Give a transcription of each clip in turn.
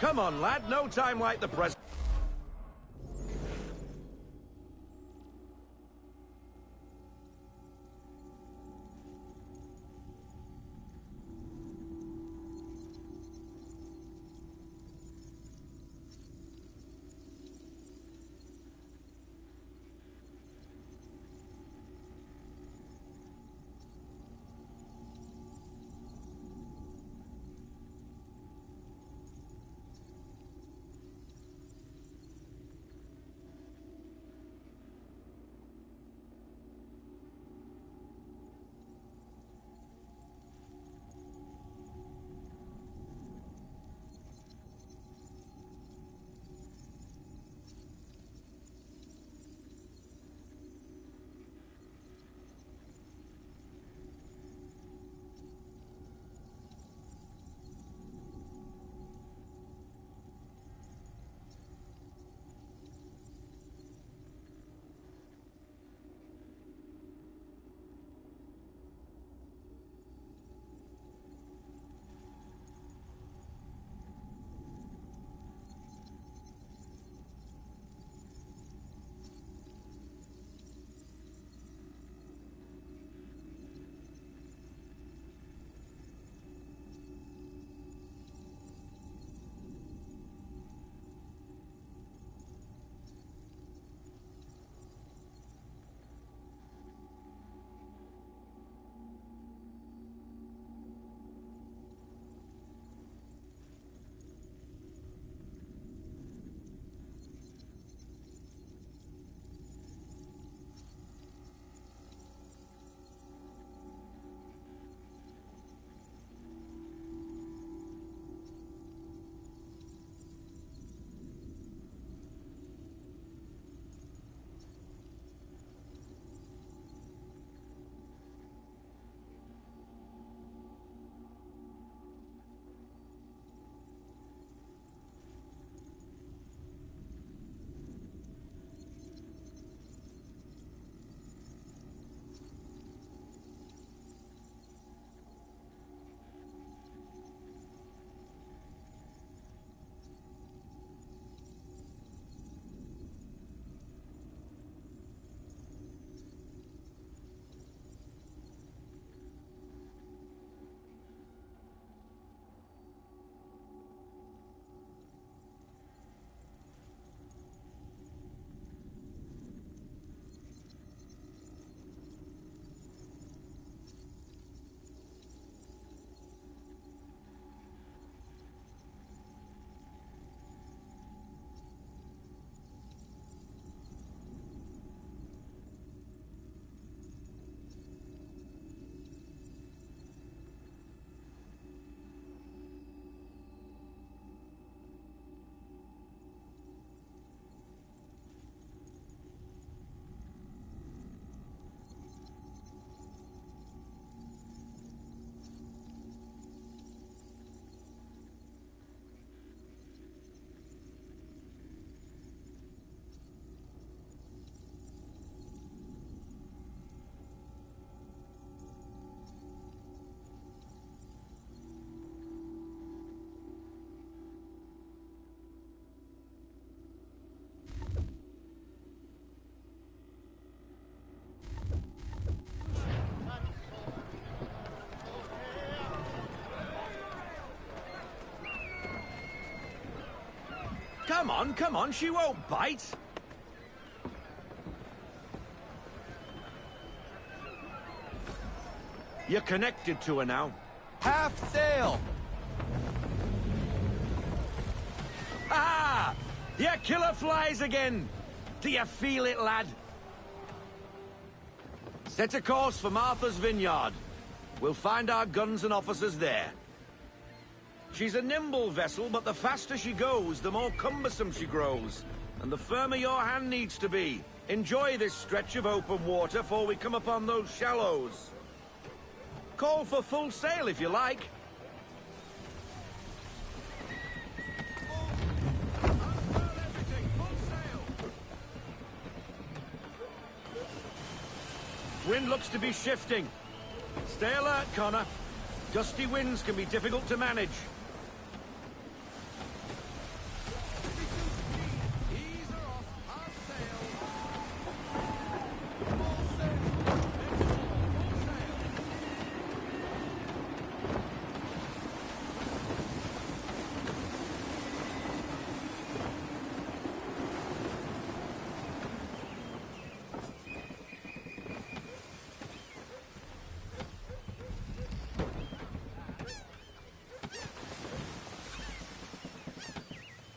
Come on, lad, no time like the present. Come on, she won't bite. You're connected to her now. Half sail! Ah! Your killer flies again! Do you feel it, lad? Set a course for Martha's Vineyard. We'll find our guns and officers there. She's a nimble vessel, but the faster she goes, the more cumbersome she grows. And the firmer your hand needs to be. Enjoy this stretch of open water before we come upon those shallows. Call for full sail if you like. Wind looks to be shifting. Stay alert, Connor. Gusty winds can be difficult to manage.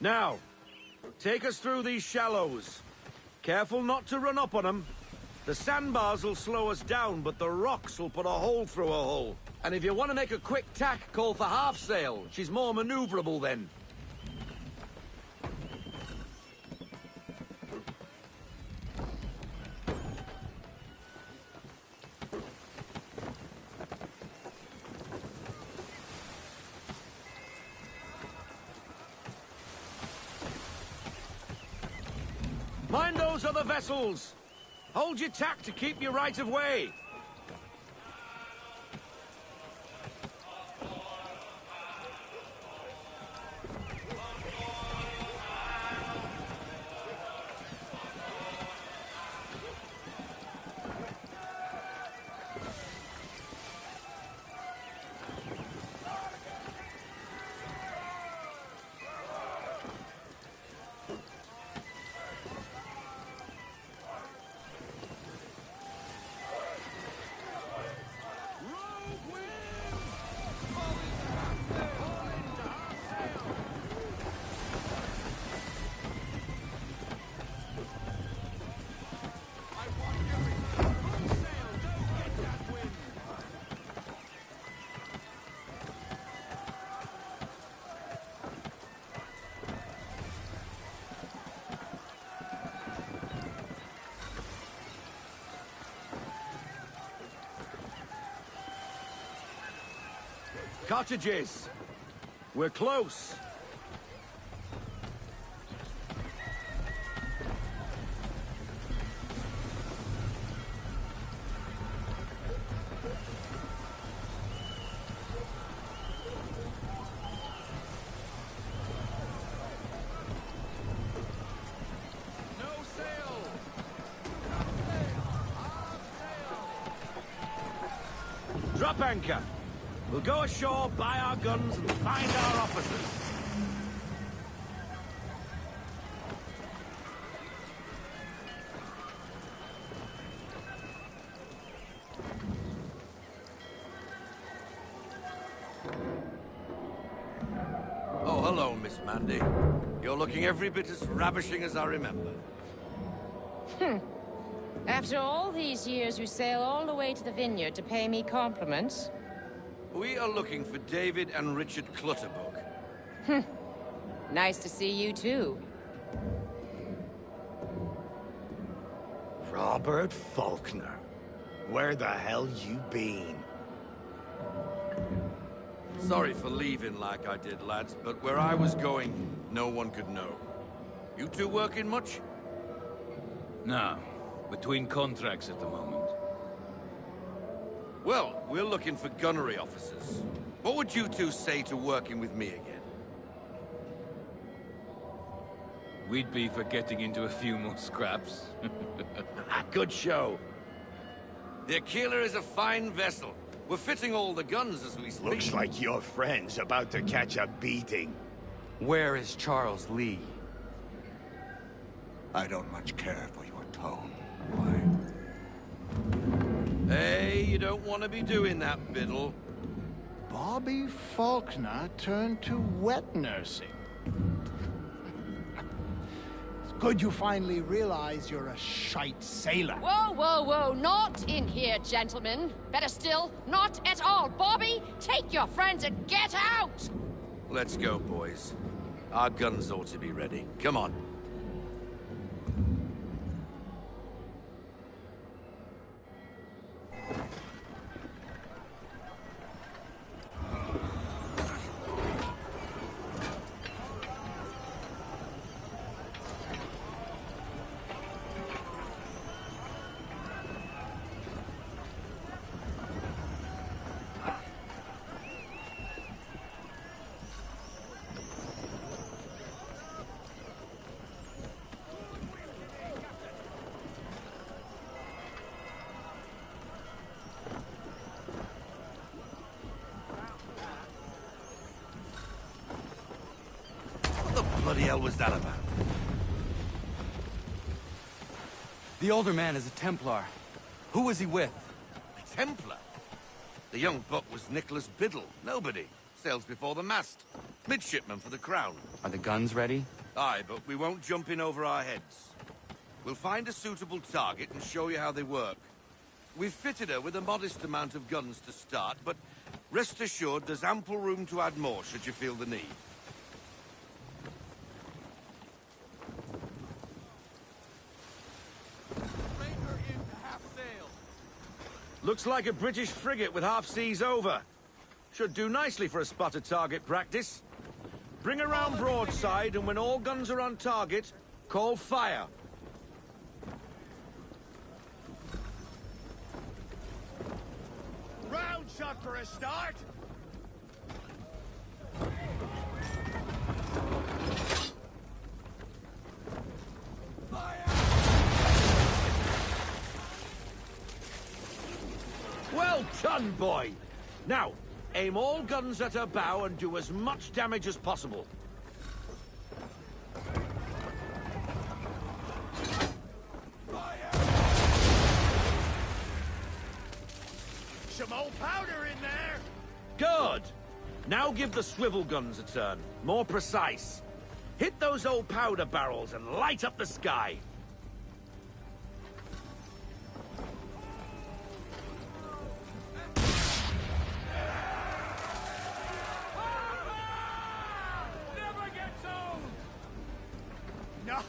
Now, take us through these shallows. Careful not to run up on them. The sandbars will slow us down, but the rocks will put a hole through a hull. And if you want to make a quick tack, call for half sail. She's more maneuverable then. Mind those other vessels! Hold your tack to keep your right of way! Cottages! We're close! No sail! Drop anchor! We'll go ashore, buy our guns, and find our officers. Oh, hello, Miss Mandy. You're looking every bit as ravishing as I remember. After all these years, you sail all the way to the vineyard to pay me compliments? We are looking for David and Richard Clutterbuck. Nice to see you, too. Robert Faulkner. Where the hell you been? Sorry for leaving like I did, lads, but where I was going, no one could know. You two working much? No. Between contracts at the moment. Well, we're looking for gunnery officers. What would you two say to working with me again? We'd be for getting into a few more scraps. Good show. The Aquila is a fine vessel. We're fitting all the guns as we speak. Looks like your friend's about to catch a beating. Where is Charles Lee? I don't much care for your tone. Why? Hey, you don't want to be doing that, Biddle. Bobby Faulkner turned to wet nursing. It's good you finally realize you're a shite sailor. Whoa, whoa, whoa, not in here, gentlemen. Better still, not at all. Bobby, take your friends and get out! Let's go, boys. Our guns ought to be ready. Come on. What the bloody hell was that about? The older man is a Templar. Who was he with? A Templar? The young buck was Nicholas Biddle. Nobody. Sails before the mast. Midshipman for the Crown. Are the guns ready? Aye, but we won't jump in over our heads. We'll find a suitable target and show you how they work. We've fitted her with a modest amount of guns to start, but rest assured there's ample room to add more should you feel the need. Looks like a British frigate with half seas over. Should do nicely for a spotted target practice. Bring around broadside, and when all guns are on target, call fire. Round shot for a start. Well done, boy! Now, aim all guns at her bow and do as much damage as possible. Some old powder in there. Good! Now give the swivel guns a turn. More precise. Hit those old powder barrels and light up the sky.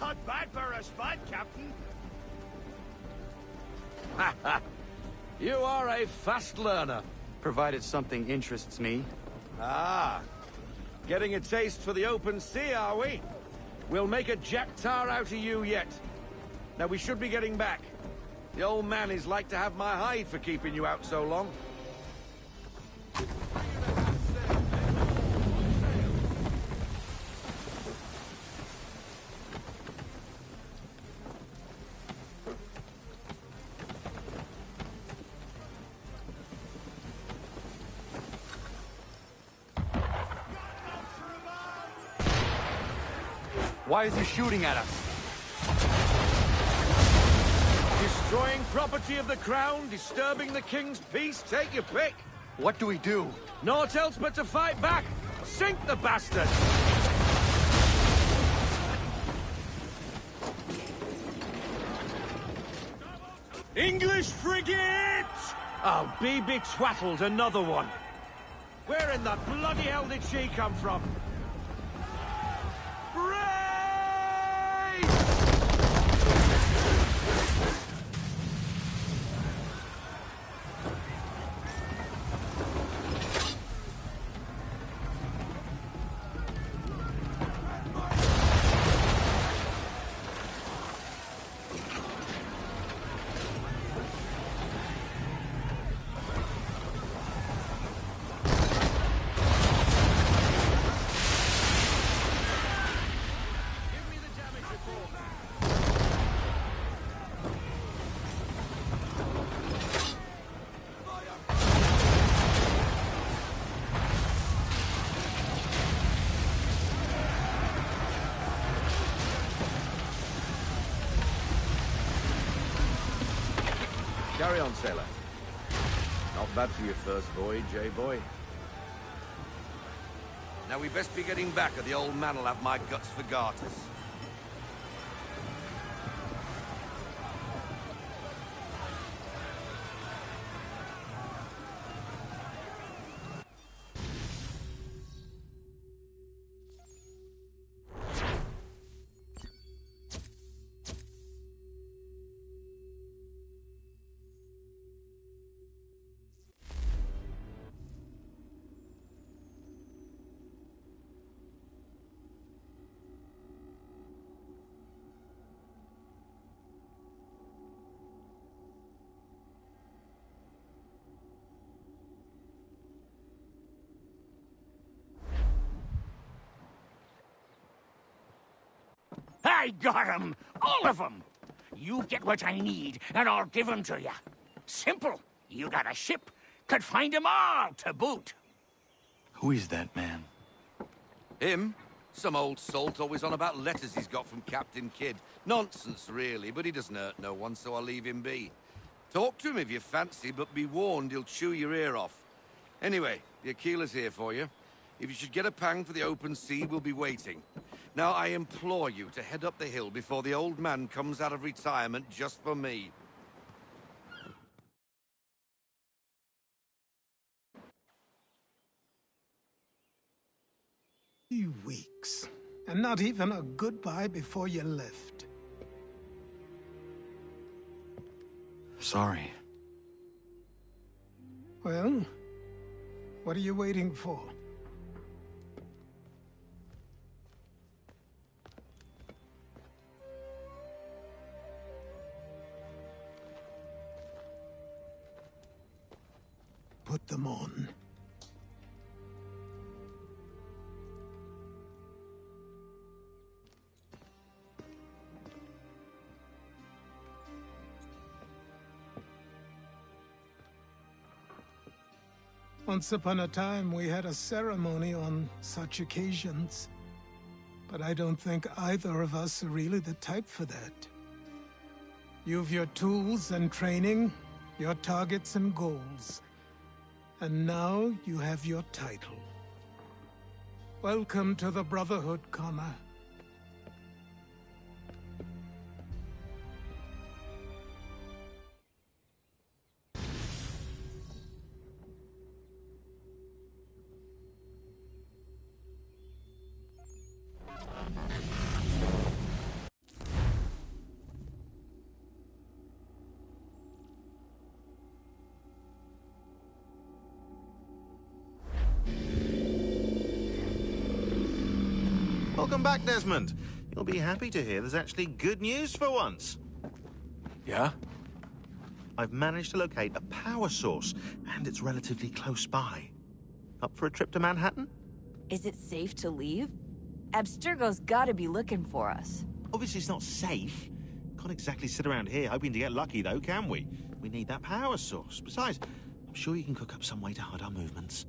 Not bad for a spud, Captain. You are a fast learner. Provided something interests me. Ah, getting a taste for the open sea, are we? We'll make a jack tar out of you yet. Now we should be getting back. The old man is like to have my hide for keeping you out so long. Why is he shooting at us? Destroying property of the crown, disturbing the king's peace, take your pick. What do we do? Naught else but to fight back. Sink the bastard! English frigate! Oh, be betwattled, another one. Where in the bloody hell did she come from? Carry on, sailor. Not bad for your first voyage, eh, boy? Now we best be getting back, or the old man'll have my guts for garters. I got 'em! All of 'em! You get what I need, and I'll give 'em to you. Simple. You got a ship, could find 'em all to boot. Who is that man? Him? Some old salt always on about letters he's got from Captain Kidd. Nonsense, really, but he doesn't hurt no one, so I'll leave him be. Talk to him if you fancy, but be warned he'll chew your ear off. Anyway, the Aquila's here for you. If you should get a pang for the open sea, we'll be waiting. Now, I implore you to head up the hill before the old man comes out of retirement just for me. 3 weeks. And not even a goodbye before you left. Sorry. Well, what are you waiting for? Put them on. Once upon a time, we had a ceremony on such occasions. But I don't think either of us are really the type for that. You've your tools and training, your targets and goals. And now you have your title. Welcome to the Brotherhood, Connor. Welcome back, Desmond. You'll be happy to hear there's actually good news for once. Yeah? I've managed to locate a power source, and it's relatively close by. Up for a trip to Manhattan? Is it safe to leave? Abstergo's gotta be looking for us. Obviously it's not safe. Can't exactly sit around here hoping to get lucky, though, can we? We need that power source. Besides, I'm sure you can cook up some way to hide our movements.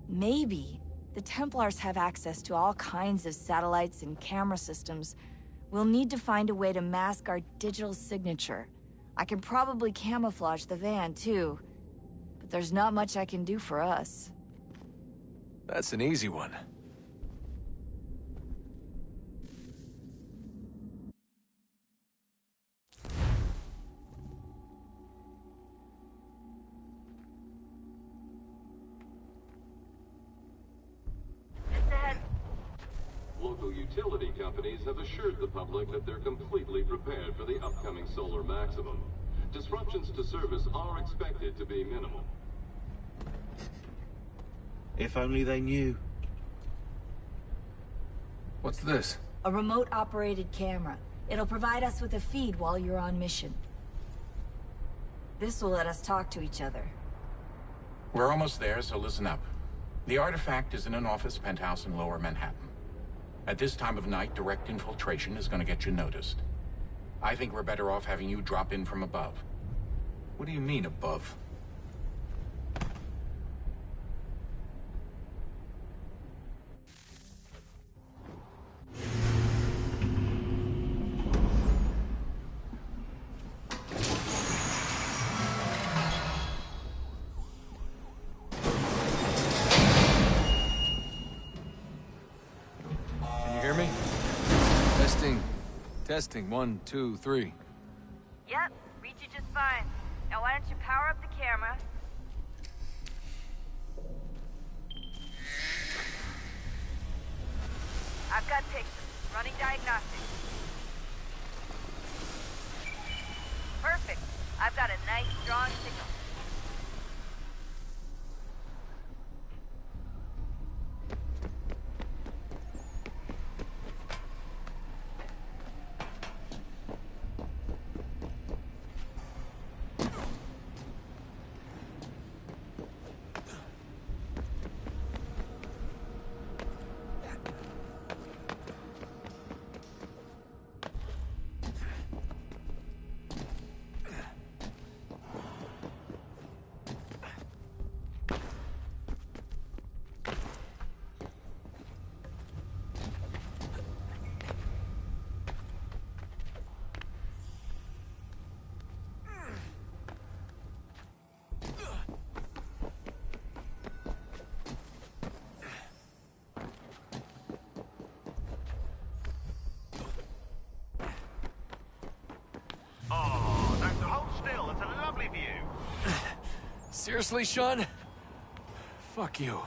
Maybe. The Templars have access to all kinds of satellites and camera systems. We'll need to find a way to mask our digital signature. I can probably camouflage the van, too. But there's not much I can do for us. That's an easy one. Local utility companies have assured the public that they're completely prepared for the upcoming solar maximum. Disruptions to service are expected to be minimal. If only they knew. What's this? A remote-operated camera. It'll provide us with a feed while you're on mission. This will let us talk to each other. We're almost there, so listen up. The artifact is in an office penthouse in Lower Manhattan. At this time of night, direct infiltration is going to get you noticed. I think we're better off having you drop in from above. What do you mean, above? Testing, 1, 2, 3. Yep, read you just fine. Now why don't you power up the camera? I've got pictures. Running diagnostics. Perfect. I've got a nice, strong signal. Seriously, Sean? Fuck you.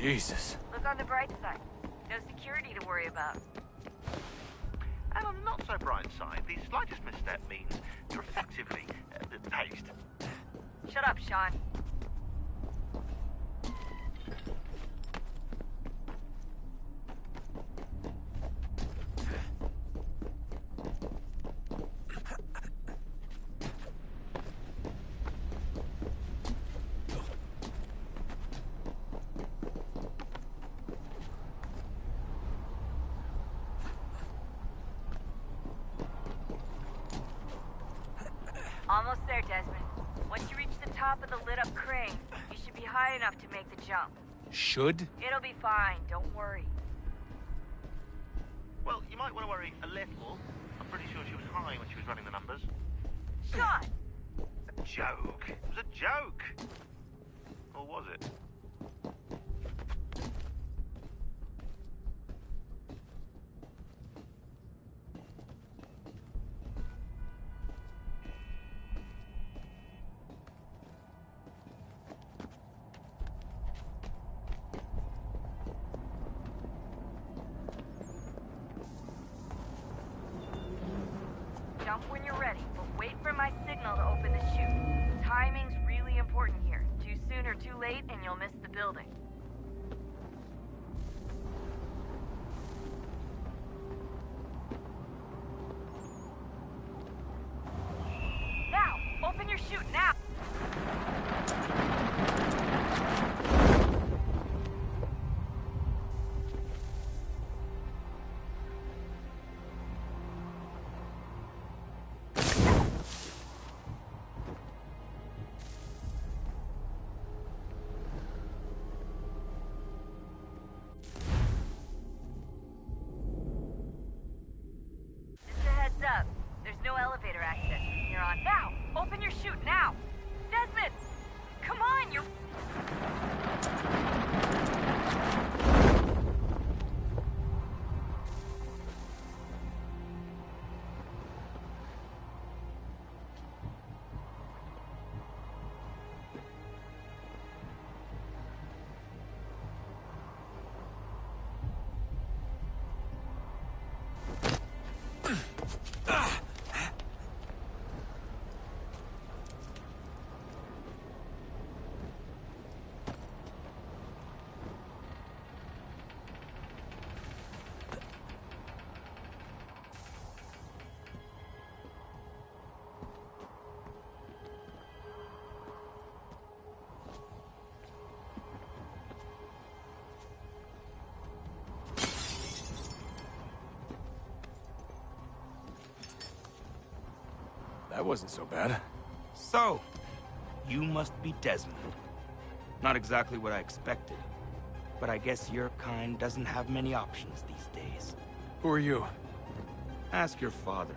Jesus. Look on the bright side. No security to worry about. And on the not so bright side, the slightest misstep means you're effectively tased. Shut up, Sean. Almost there, Desmond. Once you reach the top of the lit-up crane, you should be high enough to make the jump. Should? It'll be fine, don't worry. Well, you might want to worry a little. I'm pretty sure she was high when she was running the numbers. Sean! A joke. It was a joke. Or was it? Jump when you're ready, but wait for my signal to open the chute. Timing's really important here. Too soon or too late, and you'll miss the building. Now! Open your chute, now! Up. There's no elevator access from here on. Now! Open your chute, now! Desmond! Come on, you're... That wasn't so bad. So, you must be Desmond. Not exactly what I expected, but I guess your kind doesn't have many options these days. Who are you? Ask your father.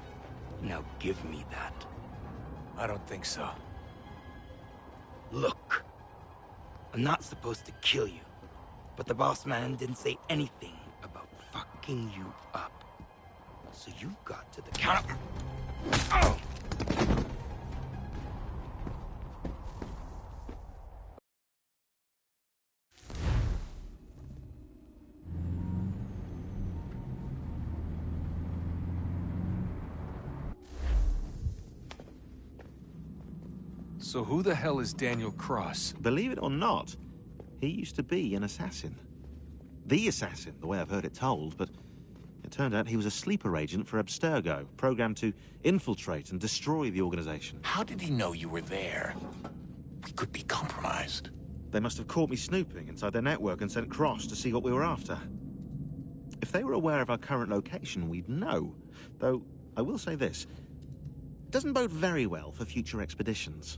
Now give me that. I don't think so. Look, I'm not supposed to kill you, but the boss man didn't say anything about fucking you up. So you've got to the count of... Oh! So who the hell is Daniel Cross? Believe it or not, he used to be an assassin. The assassin, the way I've heard it told, but It turned out he was a sleeper agent for Abstergo, programmed to infiltrate and destroy the organization. How did he know you were there? We could be compromised. They must have caught me snooping inside their network and sent Cross to see what we were after. If they were aware of our current location, we'd know. Though, I will say this. It doesn't bode very well for future expeditions.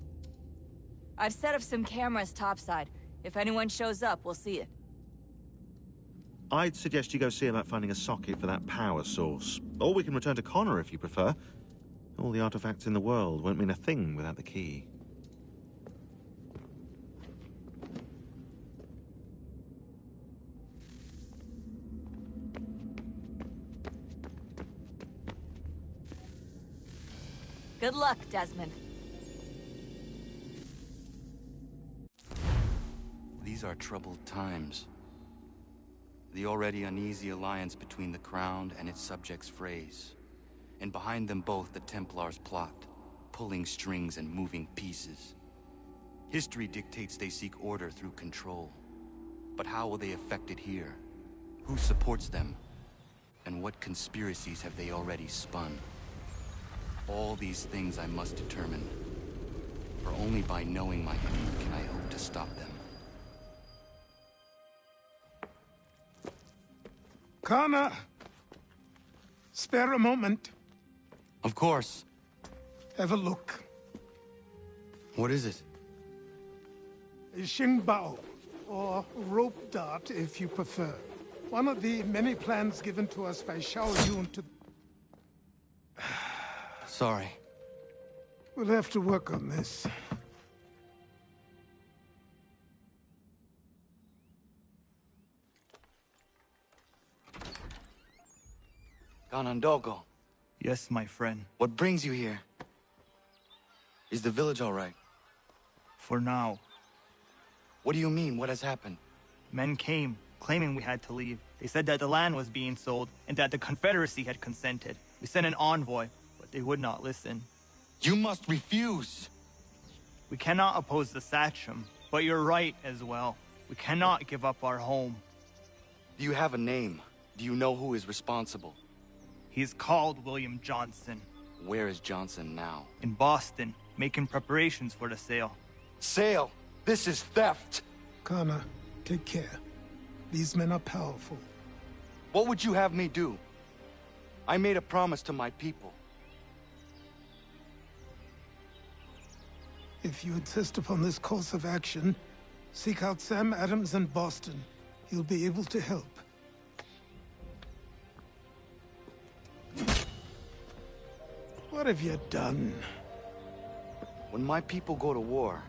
I've set up some cameras topside. If anyone shows up, we'll see it. I'd suggest you go see about finding a socket for that power source. Or we can return to Connor if you prefer. All the artifacts in the world won't mean a thing without the key. Good luck, Desmond. These are troubled times. The already uneasy alliance between the Crown and its subjects frays. And behind them both the Templars plot, pulling strings and moving pieces. History dictates they seek order through control. But how will they affect it here? Who supports them? And what conspiracies have they already spun? All these things I must determine. For only by knowing my enemy can I hope to stop them. Connor! Spare a moment. Of course. Have a look. What is it? A Xingbao, or rope dart if you prefer. One of the many plans given to us by Xiao Yun to... Sorry. We'll have to work on this. Ganondogo, Yes, my friend. what brings you here? Is the village all right? For now. What do you mean? What has happened? Men came, claiming we had to leave. They said that the land was being sold, and that the Confederacy had consented. We sent an envoy, but they would not listen. You must refuse! We cannot oppose the Sachem, but you're right as well. We cannot give up our home. Do you have a name? Do you know who is responsible? He's called William Johnson. Where is Johnson now? In Boston, making preparations for the sale. Sale! This is theft! Connor, take care. These men are powerful. What would you have me do? I made a promise to my people. If you insist upon this course of action, seek out Sam Adams in Boston. He'll be able to help. What have you done? When my people go to war,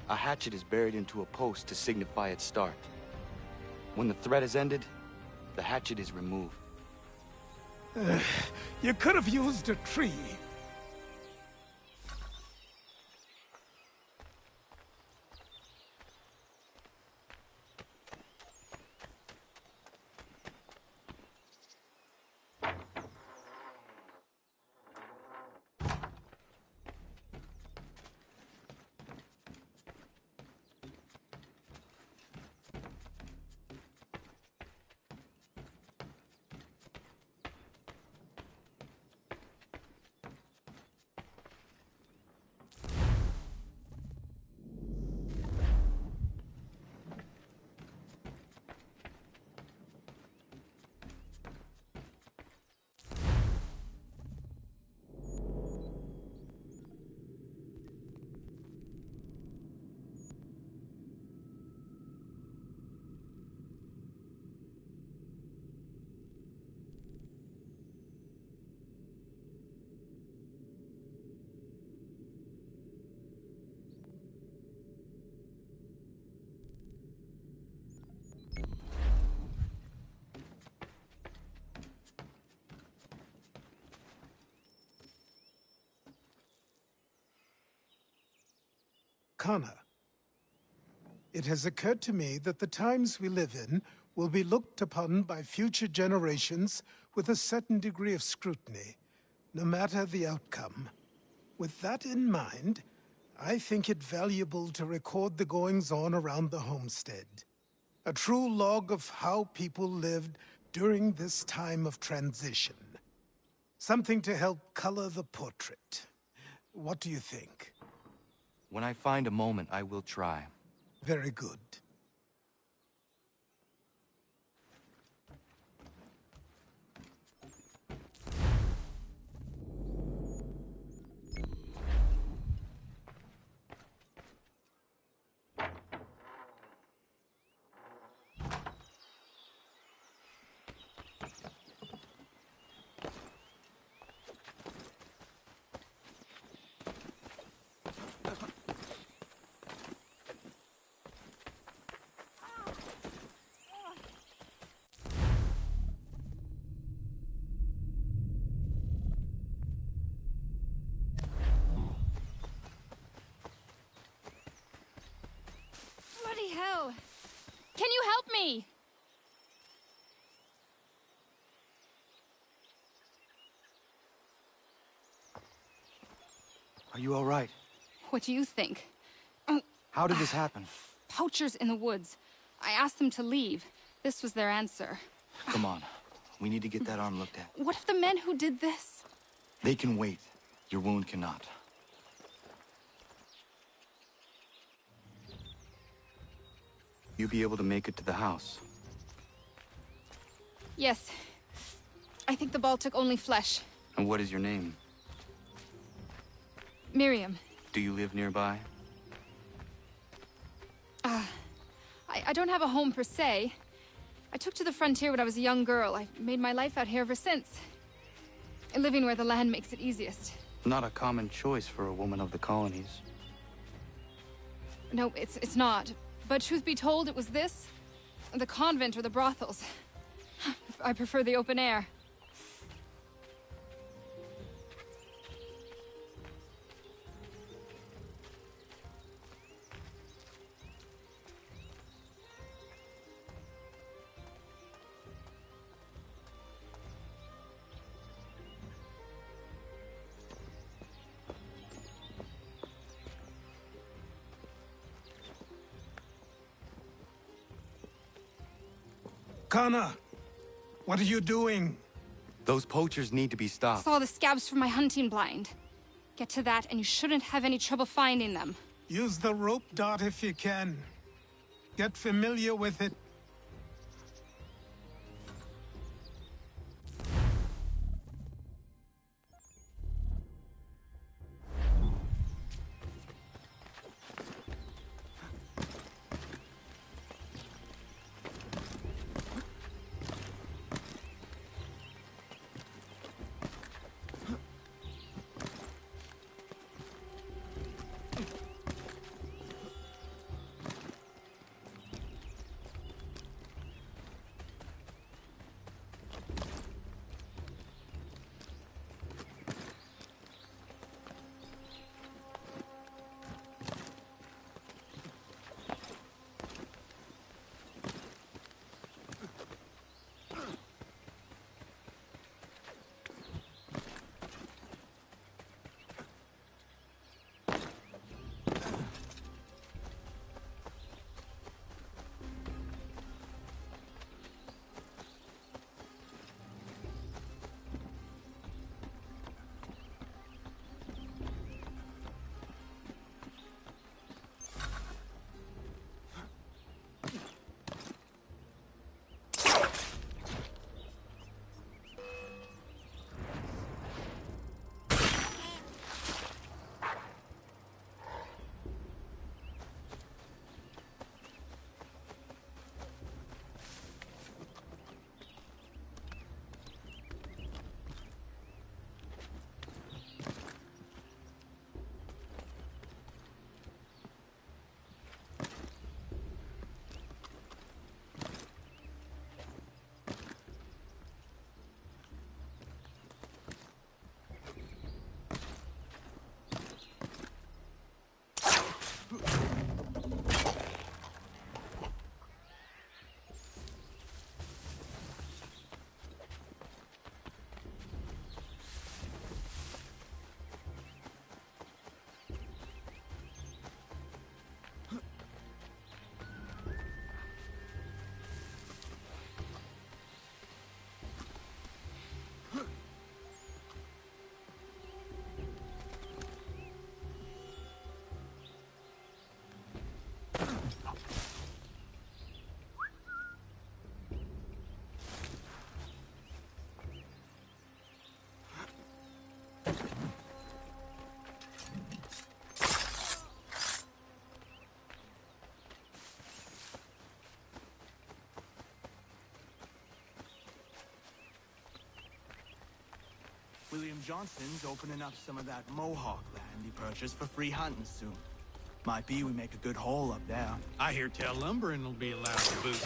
a hatchet is buried into a post to signify its start. When the threat is ended, the hatchet is removed. You could have used a tree. Connor, it has occurred to me that the times we live in will be looked upon by future generations with a certain degree of scrutiny, no matter the outcome. With that in mind, I think it valuable to record the goings-on around the homestead. A true log of how people lived during this time of transition. Something to help color the portrait. What do you think? When I find a moment, I will try. Very good. Bloody hell! Can you help me? Are you all right? What do you think? How did this happen? Poachers in the woods. I asked them to leave. This was their answer. Come on. We need to get that arm looked at. What if the men who did this? They can wait. Your wound cannot. You be able to make it to the house? Yes. I think the ball took only flesh. And what is your name? Miriam. Do you live nearby? I don't have a home per se. I took to the frontier when I was a young girl. I've made my life out here ever since. Living where the land makes it easiest. Not a common choice for a woman of the colonies. No, it's not. But truth be told, it was this, the convent or the brothels. I prefer the open air. Connor, what are you doing? Those poachers need to be stopped. Saw the scabs from my hunting blind. Get to that, and you shouldn't have any trouble finding them. Use the rope dart if you can. Get familiar with it. Johnson's opening up some of that Mohawk land he purchased for free hunting soon. Might be we make a good haul up there. I hear tell lumbering will be allowed to boot.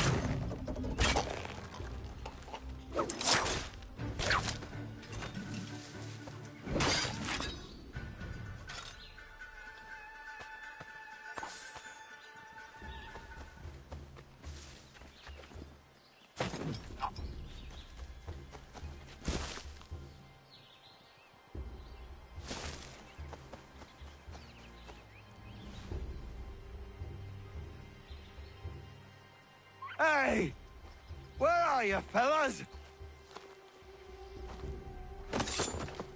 Hey! Where are you, fellas?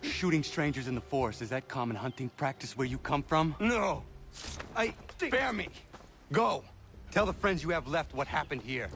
Shooting strangers in the forest, is that common hunting practice where you come from? No. Spare me. Go! Tell the friends you have left what happened here.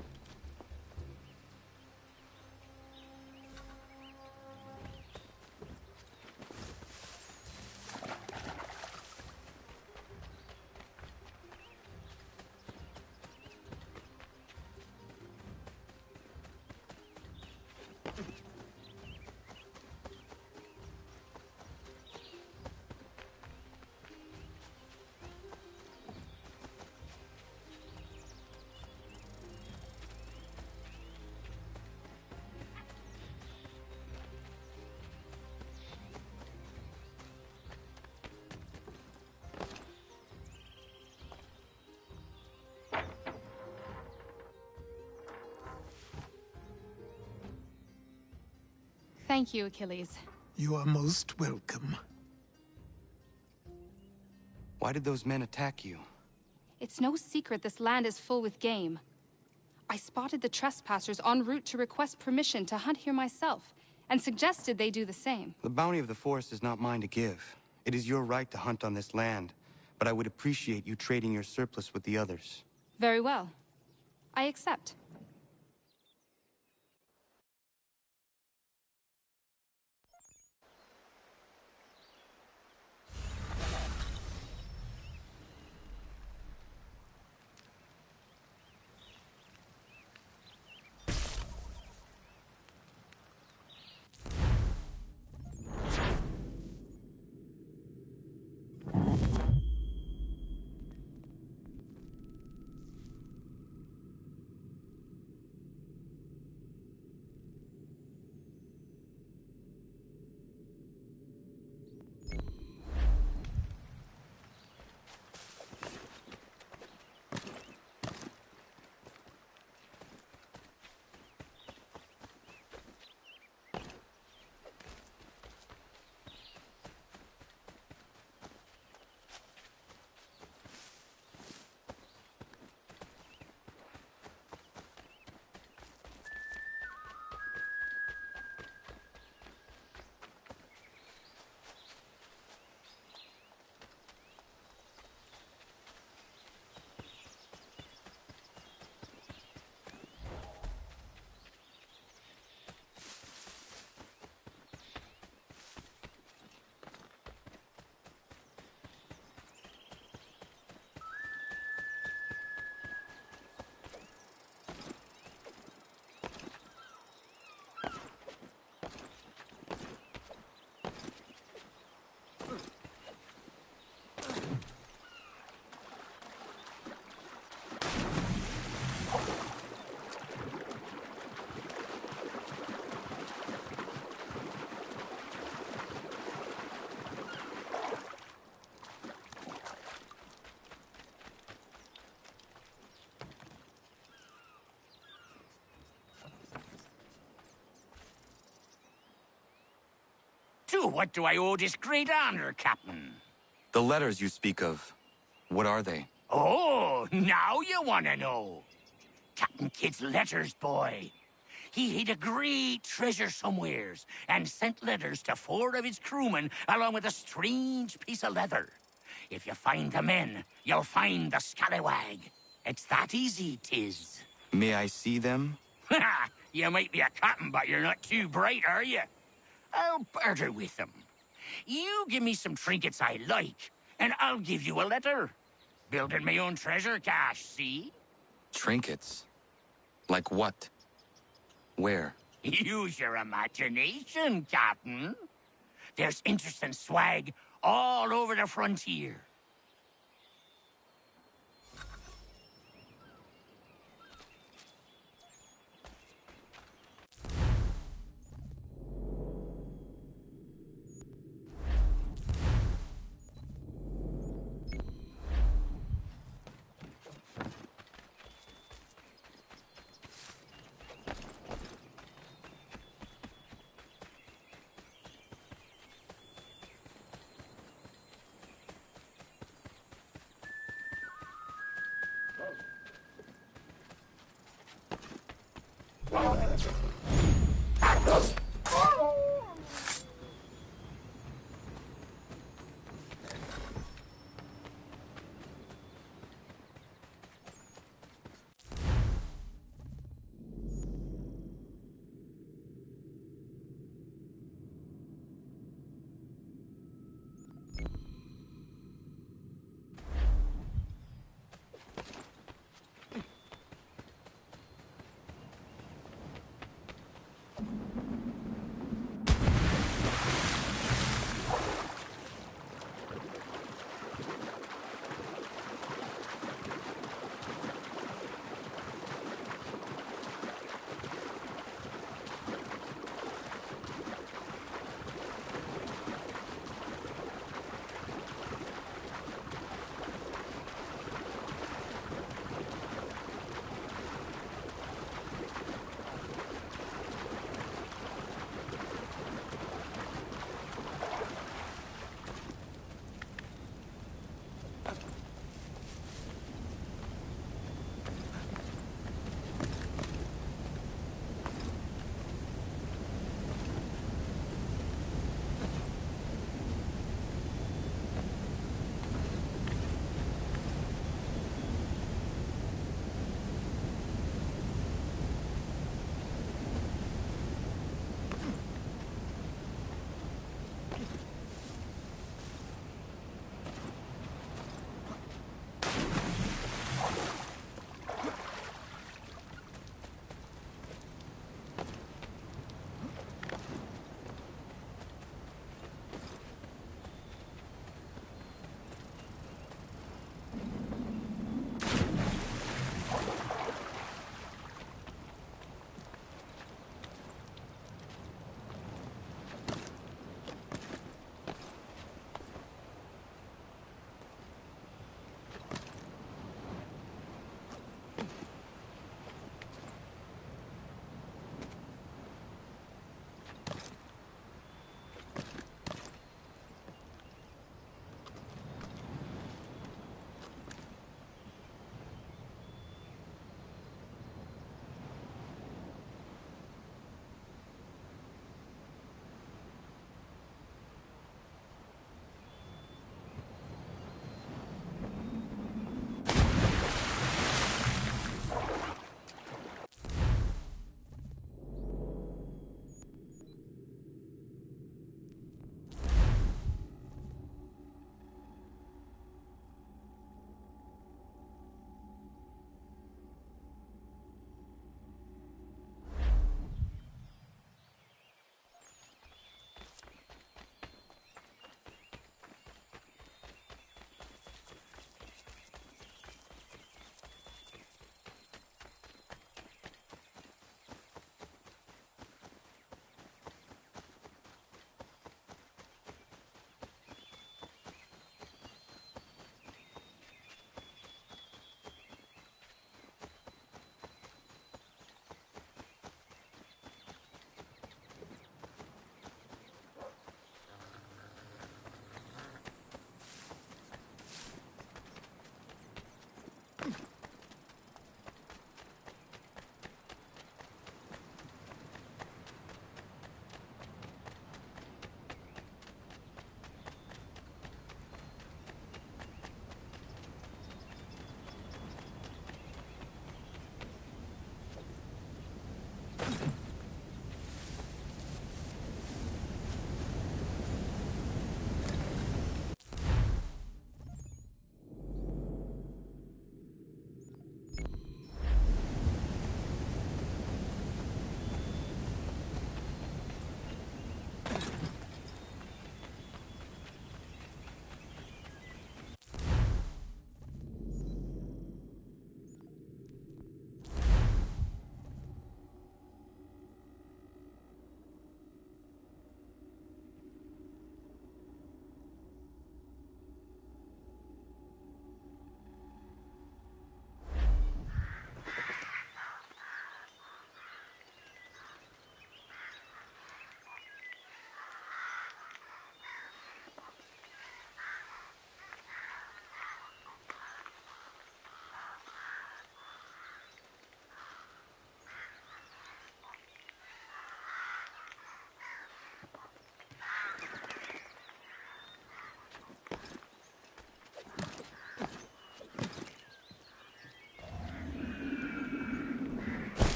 Thank you, Achilles. You are most welcome. Why did those men attack you? It's no secret this land is full with game. I spotted the trespassers en route to request permission to hunt here myself, and suggested they do the same. The bounty of the forest is not mine to give. It is your right to hunt on this land, but I would appreciate you trading your surplus with the others. Very well. I accept. To what do I owe this great honor, Captain? The letters you speak of, what are they? Oh, now you want to know. Captain Kidd's letters, boy. He hid a great treasure somewheres and sent letters to 4 of his crewmen along with a strange piece of leather. If you find the men, you'll find the scallywag. It's that easy, 'tis. May I see them? You might be a captain, but you're not too bright, are you? I'll barter with them. You give me some trinkets I like, and I'll give you a letter. Building my own treasure cache, see? Trinkets? Like what? Where? Use your imagination, Captain. There's interesting swag all over the frontier.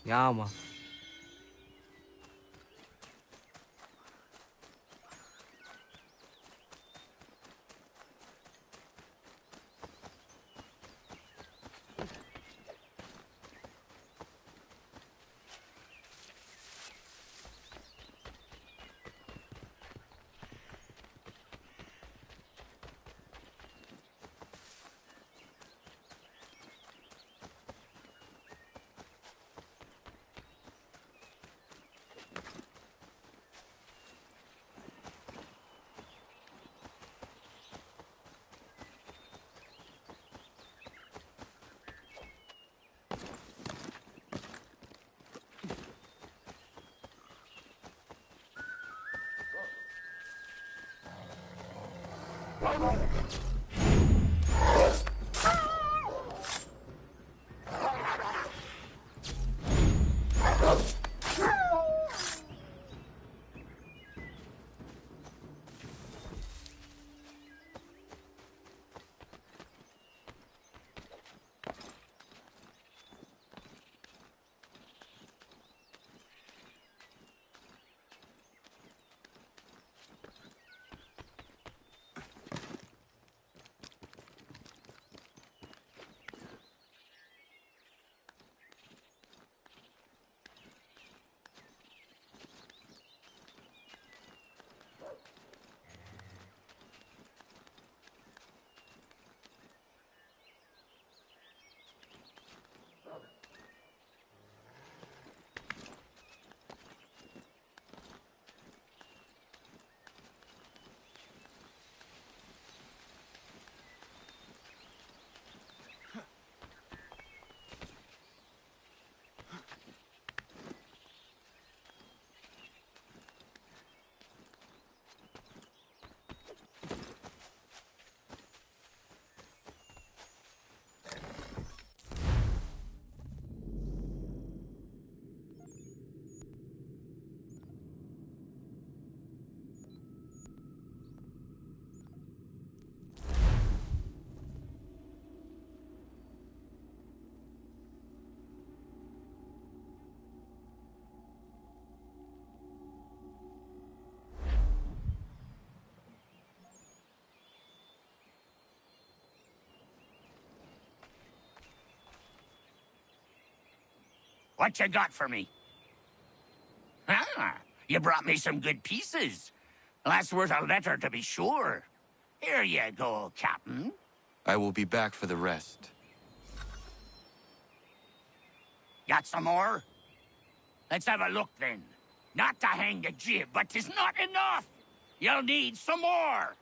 Yeah, man. What you got for me? Ah, you brought me some good pieces. Well, that's worth a letter to be sure. Here you go, Captain. I will be back for the rest. Got some more? Let's have a look then. Not to hang the jib, but 'tis not enough. You'll need some more.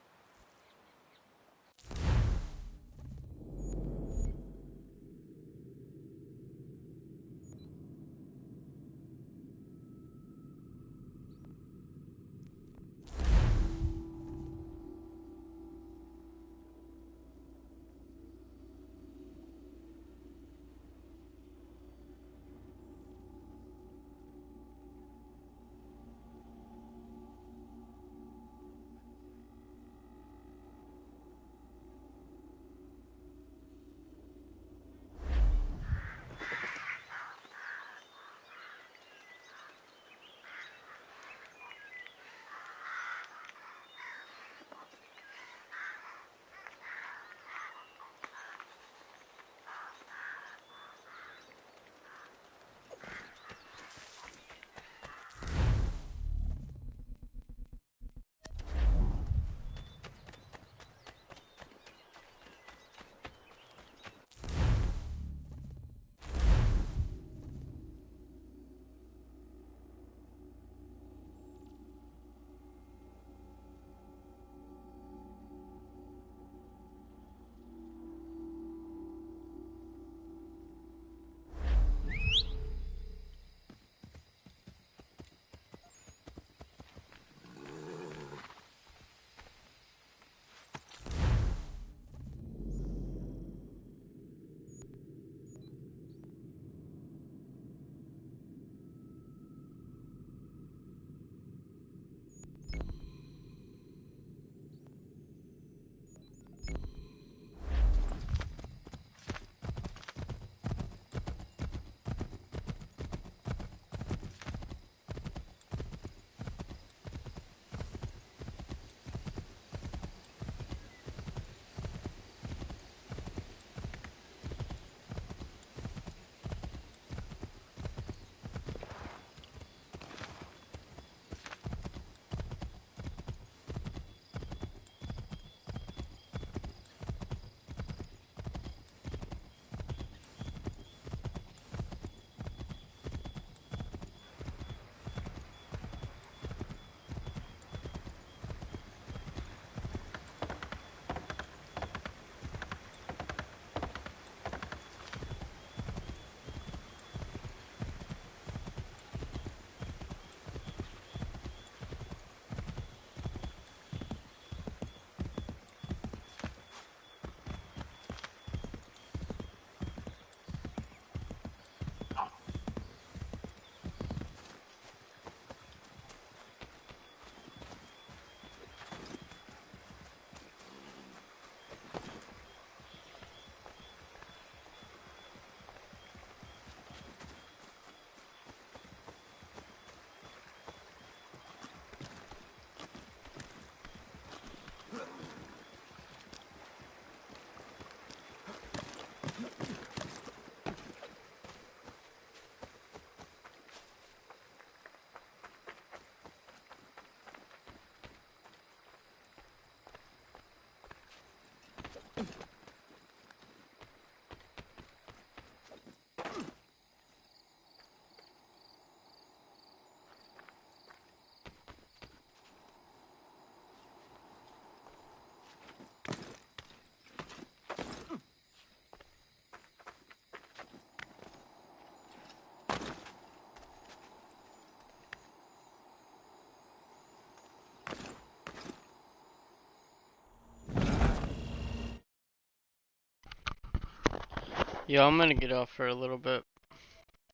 Yeah, I'm gonna get off for a little bit.